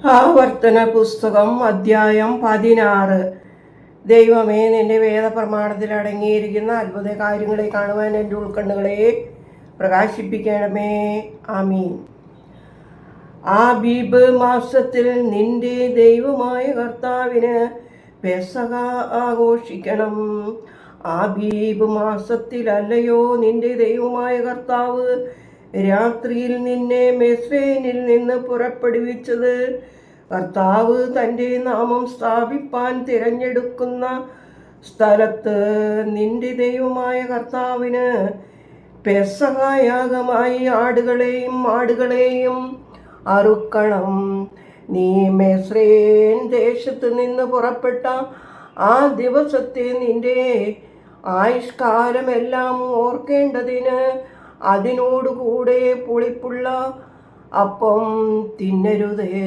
ആവർത്തന പുസ്തകം അധ്യായം 16. ദൈവമേ, നിന്റെ വേദപ്രമാണത്തിൽ അടങ്ങിയിരിക്കുന്ന അത്ഭുത കാര്യങ്ങളെ കാണുവാൻ എൻ്റെ ഉൾക്കണ്ണുകളെ പ്രകാശിപ്പിക്കണമേ. ആമീൻ. ആബീബ് മാസത്തിൽ നിന്റെ ദൈവമായ കർത്താവിന് പെസഹ ആഘോഷിക്കണം. ആബീബ് മാസത്തിലല്ലയോ നിന്റെ ദൈവമായ കർത്താവ് രാത്രിയിൽ നിന്നെ മിസ്രയീമിൽ നിന്ന് പുറപ്പെടുവിച്ചത്? കർത്താവ് തൻ്റെ നാമം സ്ഥാപിപ്പാൻ തിരഞ്ഞെടുക്കുന്ന സ്ഥലത്ത് നിന്റെ ദൈവമായ കർത്താവിന് പെസഹയാഗമായി ആടുകളെയും മാടുകളെയും അറുക്കണം. നീ മിസ്രയീം ദേശത്ത് നിന്ന് പുറപ്പെട്ട ആ ദിവസത്തെ നിന്റെ ആയുഷ്കാലമെല്ലാം ഓർക്കേണ്ടതിന് അതിനോടുകൂടെ പുളിപ്പുള്ള അപ്പം തിന്നരുതേ.